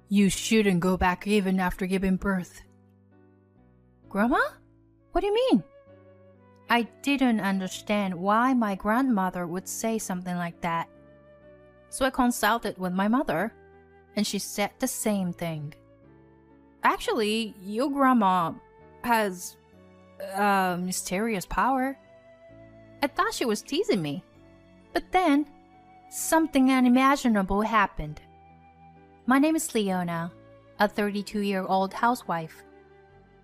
You shouldn't go back even after giving birth. Grandma? What do you mean? I didn't understand why my grandmother would say something like that. So I consulted with my mother, and she said the same thing. Actually, your grandma has mysterious power. I thought she was teasing me. But then, something unimaginable happened. My name is Leona, a 32-year-old housewife.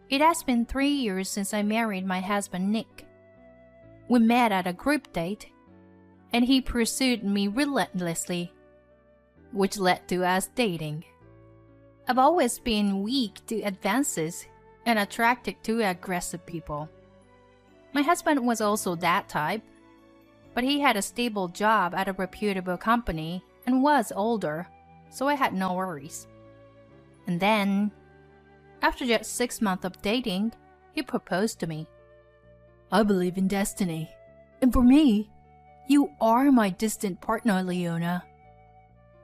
It has been 3 years since I married my husband Nick. We met at a group date, and he pursued me relentlessly, which led to us dating. I've always been weak to advances and attracted to aggressive people. My husband was also that type, but he had a stable job at a reputable company and was older, so I had no worries. And then, after just 6 months of dating, he proposed to me. I believe in destiny. And for me, you are my distant partner, Leona.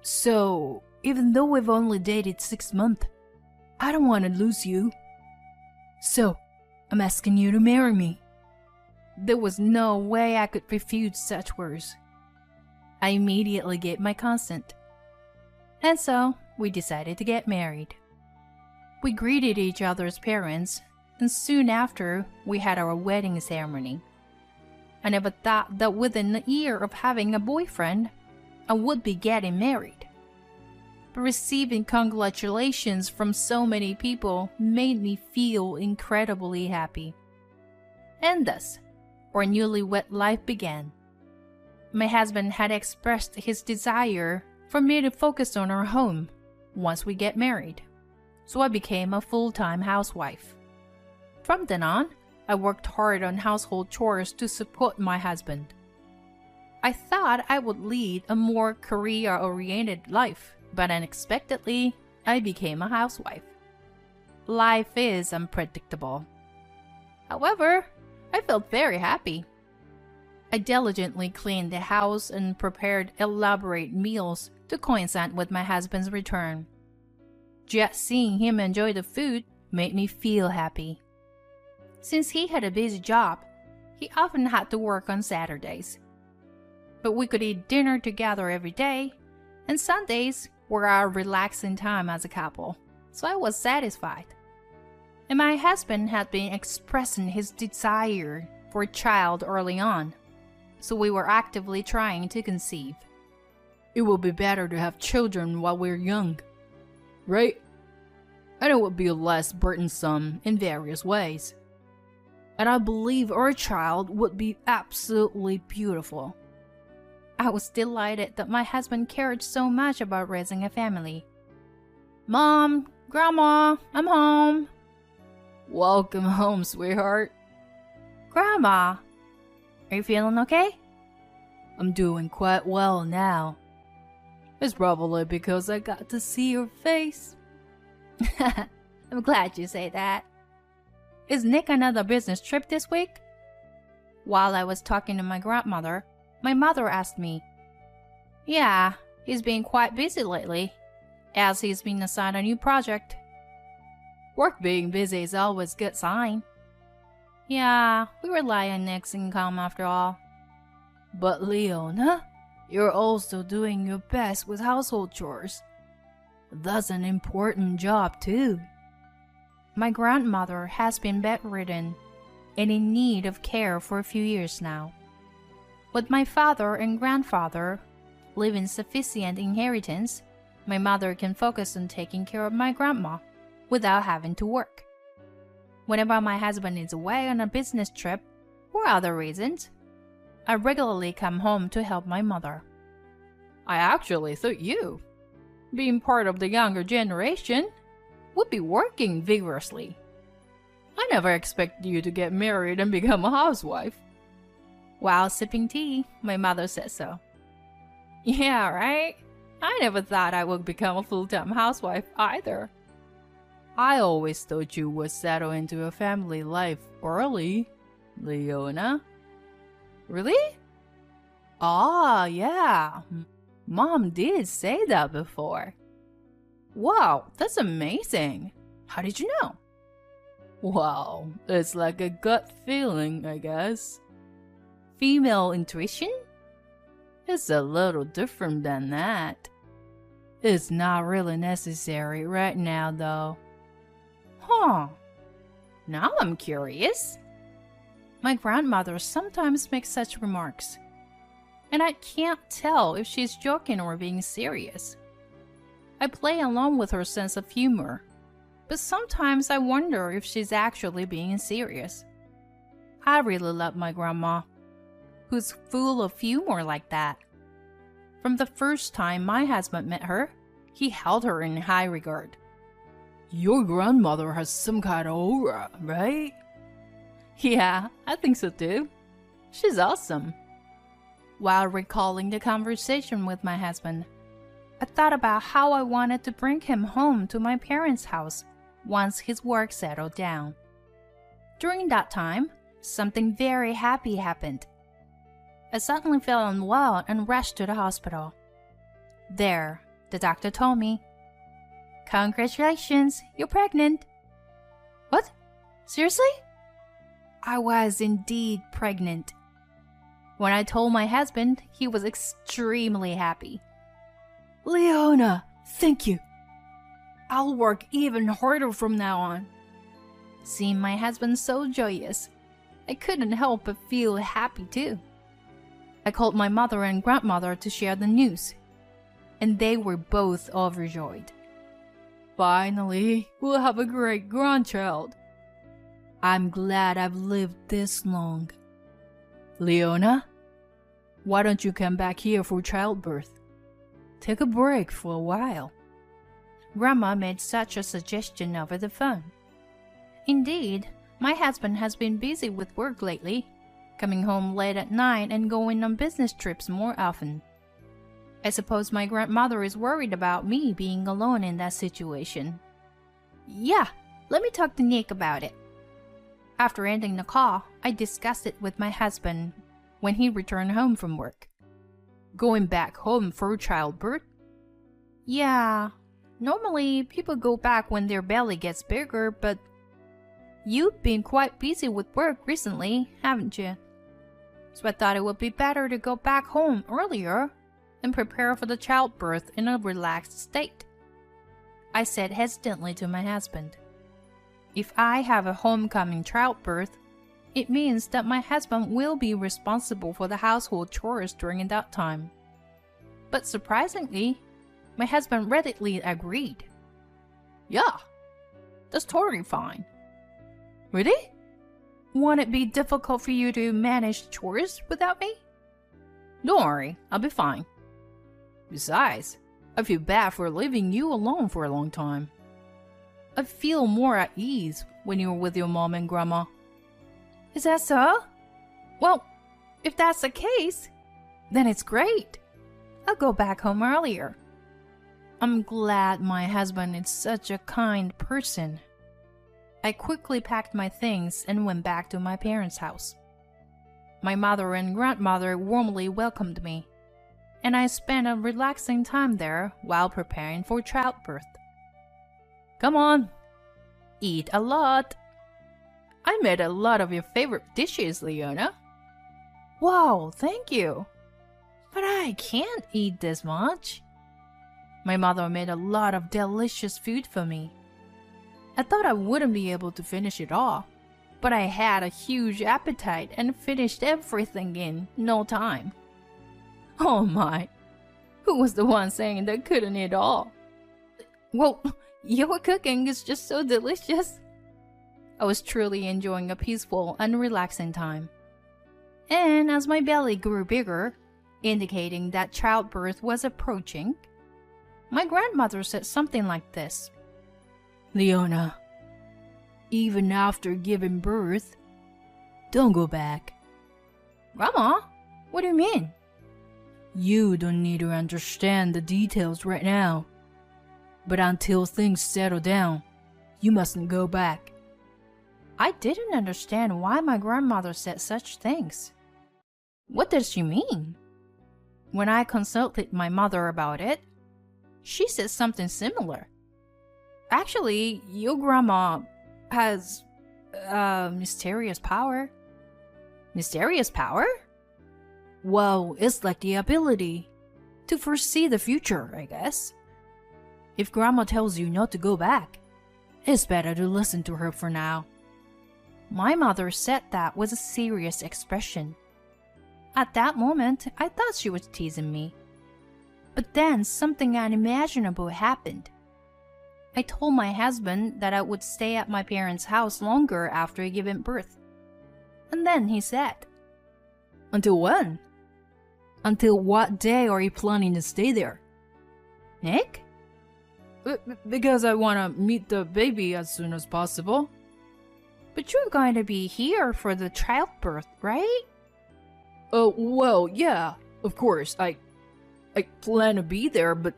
So, even though we've only dated 6 months, I don't want to lose you. So, I'm asking you to marry me. There was no way I could refuse such words. I immediately gave my consent. And so, we decided to get married. We greeted each other's parents, and soon after, we had our wedding ceremony. I never thought that within a year of having a boyfriend, I would be getting married. But receiving congratulations from so many people made me feel incredibly happy. And thus, our newlywed life began. My husband had expressed his desire for me to focus on our home once we get married, so I became a full-time housewife. From then on, I worked hard on household chores to support my husband. I thought I would lead a more career-oriented life, but unexpectedly, I became a housewife. Life is unpredictable. However, I felt very happy. I diligently cleaned the house and prepared elaborate meals to coincide with my husband's return. Just seeing him enjoy the food made me feel happy. Since he had a busy job, he often had to work on Saturdays. But we could eat dinner together every day, and Sundays were our relaxing time as a couple, so I was satisfied. And my husband had been expressing his desire for a child early on, so we were actively trying to conceive. It will be better to have children while we're young, right? And it would be less burdensome in various ways. And I believe our child would be absolutely beautiful. I was delighted that my husband cared so much about raising a family. Mom, Grandma, I'm home. Welcome home, sweetheart. Grandma, are you feeling okay? I'm doing quite well now. It's probably because I got to see your face. I'm glad you say that. Is Nick another business trip this week? While I was talking to my grandmother, my mother asked me. Yeah, he's been quite busy lately, as he's been assigned a new project. Work being busy is always a good sign. Yeah, we rely on Nick's income after all. But Leona, you're also doing your best with household chores. That's an important job too. My grandmother has been bedridden and in need of care for a few years now. With my father and grandfather leaving sufficient inheritance, my mother can focus on taking care of my grandma without having to work. Whenever my husband is away on a business trip or other reasons, I regularly come home to help my mother. I actually thought you, being part of the younger generation, would be working vigorously. I never expected you to get married and become a housewife. While sipping tea, my mother said so. Yeah, right? I never thought I would become a full-time housewife either. I always thought you would settle into a family life early, Leona. Really? Ah, yeah. Mom did say that before. Wow, that's amazing. How did you know? Well, it's like a gut feeling, I guess. Female intuition? It's a little different than that. It's not really necessary right now, though. Huh. Now I'm curious. My grandmother sometimes makes such remarks, and I can't tell if she's joking or being serious. I play along with her sense of humor, but sometimes I wonder if she's actually being serious. I really love my grandma, who's full of humor like that. From the first time my husband met her, he held her in high regard. Your grandmother has some kind of aura, right? Yeah, I think so too. She's awesome. While recalling the conversation with my husband, I thought about how I wanted to bring him home to my parents' house once his work settled down. During that time, something very happy happened. I suddenly felt unwell and rushed to the hospital. There, the doctor told me, "Congratulations, you're pregnant." What? Seriously? I was indeed pregnant. When I told my husband, he was extremely happy. Leona, thank you. I'll work even harder from now on. Seeing my husband so joyous, I couldn't help but feel happy too. I called my mother and grandmother to share the news, and they were both overjoyed. Finally, we'll have a great grandchild. I'm glad I've lived this long. Leona, why don't you come back here for childbirth? Take a break for a while. Grandma made such a suggestion over the phone. Indeed, my husband has been busy with work lately, coming home late at night and going on business trips more often. I suppose my grandmother is worried about me being alone in that situation. Yeah, let me talk to Nick about it. After ending the call, I discussed it with my husband when he returned home from work. Going back home for childbirth? Yeah, normally people go back when their belly gets bigger, but you've been quite busy with work recently, haven't you? So I thought it would be better to go back home earlier and prepare for the childbirth in a relaxed state. I said hesitantly to my husband, "If I have a homecoming childbirth, it means that my husband will be responsible for the household chores during that time." But surprisingly, my husband readily agreed. "Yeah, that's totally fine." "Really? Won't it be difficult for you to manage chores without me?" "Don't worry, I'll be fine. Besides, I feel bad for leaving you alone for a long time. I feel more at ease when you're with your mom and grandma." "Is that so? Well, if that's the case, then it's great. I'll go back home earlier." I'm glad my husband is such a kind person. I quickly packed my things and went back to my parents' house. My mother and grandmother warmly welcomed me, and I spent a relaxing time there while preparing for childbirth. "Come on, eat a lot. I made a lot of your favorite dishes, Leona." "Wow, thank you. But I can't eat this much." My mother made a lot of delicious food for me. I thought I wouldn't be able to finish it all, but I had a huge appetite and finished everything in no time. Oh my, who was the one saying they couldn't eat all? Well, your cooking is just so delicious. I was truly enjoying a peaceful and relaxing time. And as my belly grew bigger, indicating that childbirth was approaching, my grandmother said something like this. Leona, even after giving birth, don't go back. Grandma, what do you mean? You don't need to understand the details right now. But until things settle down, you mustn't go back. I didn't understand why my grandmother said such things. What does she mean? When I consulted my mother about it, she said something similar. Actually, your grandma has mysterious power. Mysterious power? Well, it's like the ability to foresee the future, I guess. If Grandma tells you not to go back, it's better to listen to her for now. My mother said that with a serious expression. At that moment, I thought she was teasing me. But then something unimaginable happened. I told my husband that I would stay at my parents' house longer after giving birth. And then he said, Until when? Until what day are you planning to stay there? Nick? Because I want to meet the baby as soon as possible. But you're going to be here for the childbirth, right? Well, yeah, of course. I plan to be there, but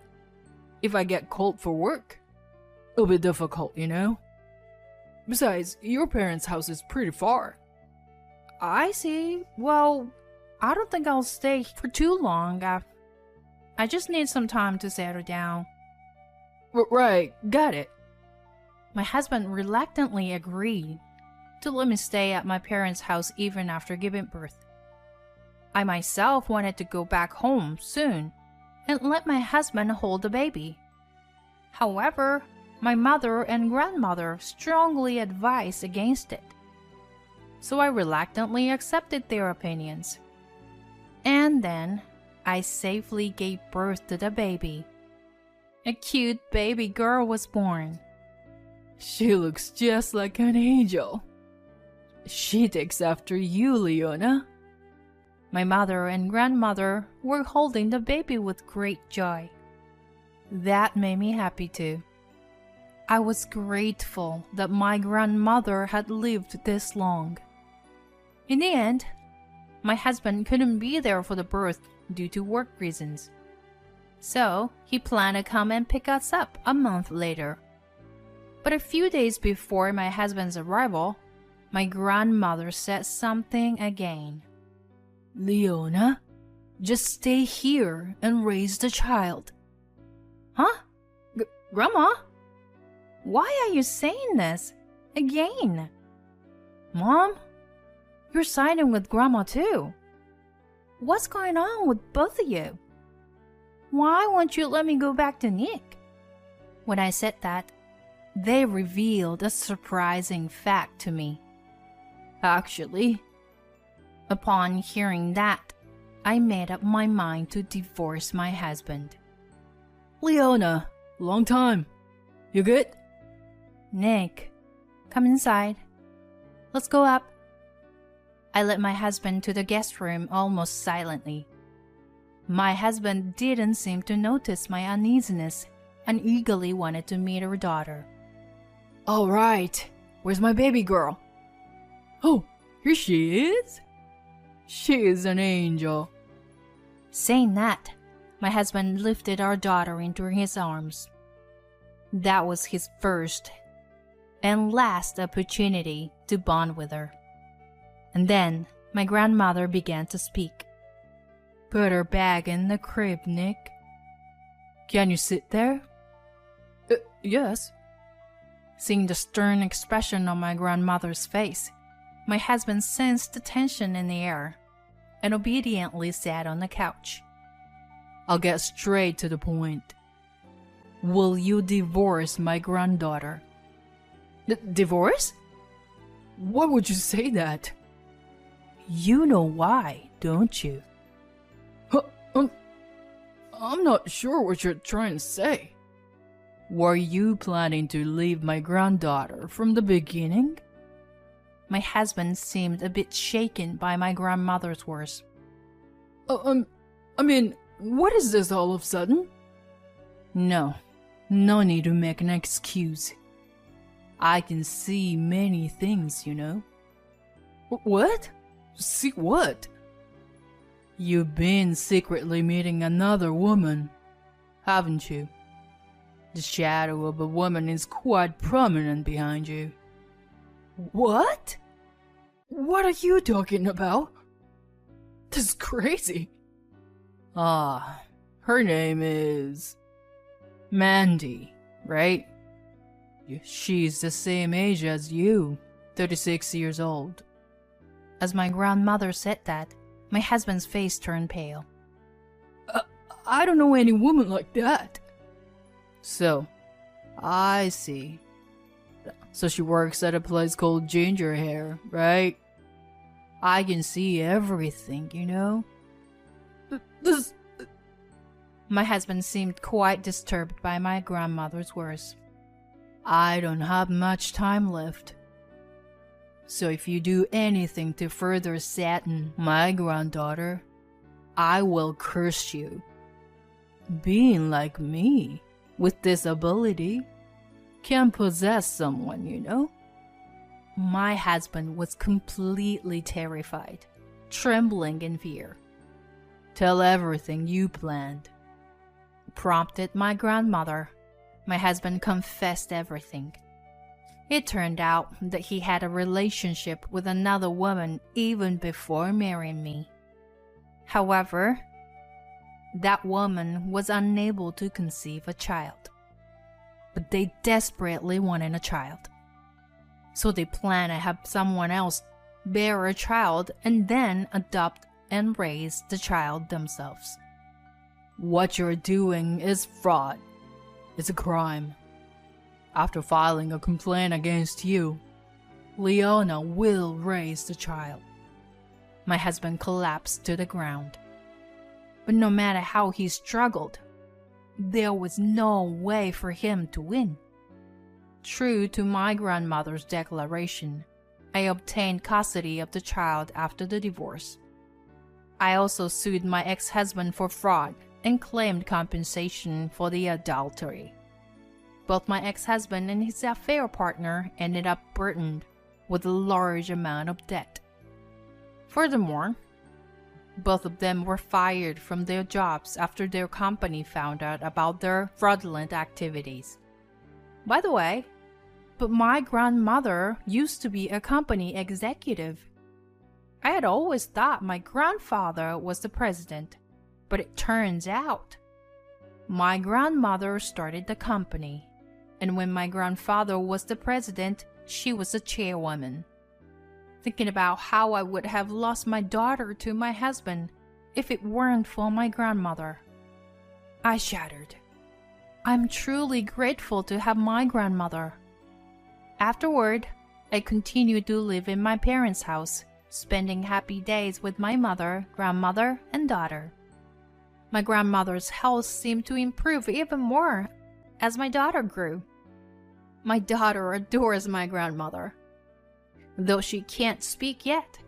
if I get called for work, it'll be difficult, you know? Besides, your parents' house is pretty far. I see. Well, I don't think I'll stay for too long. I just need some time to settle down. Right, got it. My husband reluctantly agreed to let me stay at my parents' house even after giving birth. I myself wanted to go back home soon and let my husband hold the baby. However, my mother and grandmother strongly advised against it. So I reluctantly accepted their opinions. And then I safely gave birth to the baby. A cute baby girl was born. She looks just like an angel. She takes after you, Leona. My mother and grandmother were holding the baby with great joy. That made me happy too. I was grateful that my grandmother had lived this long. In the end, my husband couldn't be there for the birth due to work reasons. So he planned to come and pick us up a month later. But a few days before my husband's arrival, my grandmother said something again. Leona, just stay here and raise the child. Huh? Grandma? Why are you saying this? Again? Mom? You're siding with Grandma too. What's going on with both of you? Why won't you let me go back to Nick? When I said that, they revealed a surprising fact to me. Actually, upon hearing that, I made up my mind to divorce my husband. Leona, long time. You good? Nick, come inside. Let's go up. I led my husband to the guest room almost silently. My husband didn't seem to notice my uneasiness and eagerly wanted to meet her daughter. All right, where's my baby girl? Oh, here she is. She is an angel. Saying that, my husband lifted our daughter into his arms. That was his first and last opportunity to bond with her. And then my grandmother began to speak. Put her back in the crib, Nick. Can you sit there? Yes. Seeing the stern expression on my grandmother's face, my husband sensed the tension in the air and obediently sat on the couch. I'll get straight to the point. Will you divorce my granddaughter? Divorce? Why would you say that? You know why, don't you? I'm not sure what you're trying to say. Were you planning to leave my granddaughter from the beginning? My husband seemed a bit shaken by my grandmother's words. I mean, what is this all of a sudden? No need to make an excuse. I can see many things, you know. What? See what? You've been secretly meeting another woman, haven't you? The shadow of a woman is quite prominent behind you. What? What are you talking about? This is crazy. Her name is Mandy, right? She's the same age as you, 36 years old. As my grandmother said that, my husband's face turned pale. I don't know any woman like that. So, I see. So she works at a place called Ginger Hair, right? I can see everything, you know? My husband seemed quite disturbed by my grandmother's words. I don't have much time left. So if you do anything to further sadden my granddaughter, I will curse you. Being like me, with this ability, can possess someone, you know? My husband was completely terrified, trembling in fear. Tell everything you planned, prompted my grandmother. My husband confessed everything. It turned out that he had a relationship with another woman even before marrying me. However, that woman was unable to conceive a child. But they desperately wanted a child. So they planned to have someone else bear a child and then adopt and raise the child themselves. What you're doing is fraud. It's a crime. After filing a complaint against you, Leona will raise the child. My husband collapsed to the ground. But no matter how he struggled, there was no way for him to win. True to my grandmother's declaration, I obtained custody of the child after the divorce. I also sued my ex-husband for fraud and claimed compensation for the adultery. Both my ex-husband and his affair partner ended up burdened with a large amount of debt. Furthermore, both of them were fired from their jobs after their company found out about their fraudulent activities. By the way, but my grandmother used to be a company executive. I had always thought my grandfather was the president, but it turns out my grandmother started the company, and when my grandfather was the president, she was the chairwoman. Thinking about how I would have lost my daughter to my husband if it weren't for my grandmother, I shuddered. I'm truly grateful to have my grandmother. Afterward, I continued to live in my parents' house, spending happy days with my mother, grandmother, and daughter. My grandmother's health seemed to improve even more as my daughter grew. My daughter adores my grandmother. Though she can't speak yet,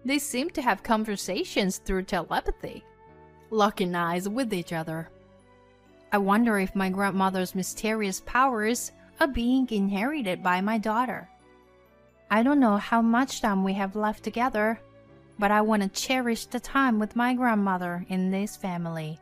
they seem to have conversations through telepathy, locking eyes with each other. I wonder if my grandmother's mysterious powers are being inherited by my daughter. I don't know how much time we have left together, but I want to cherish the time with my grandmother in this family.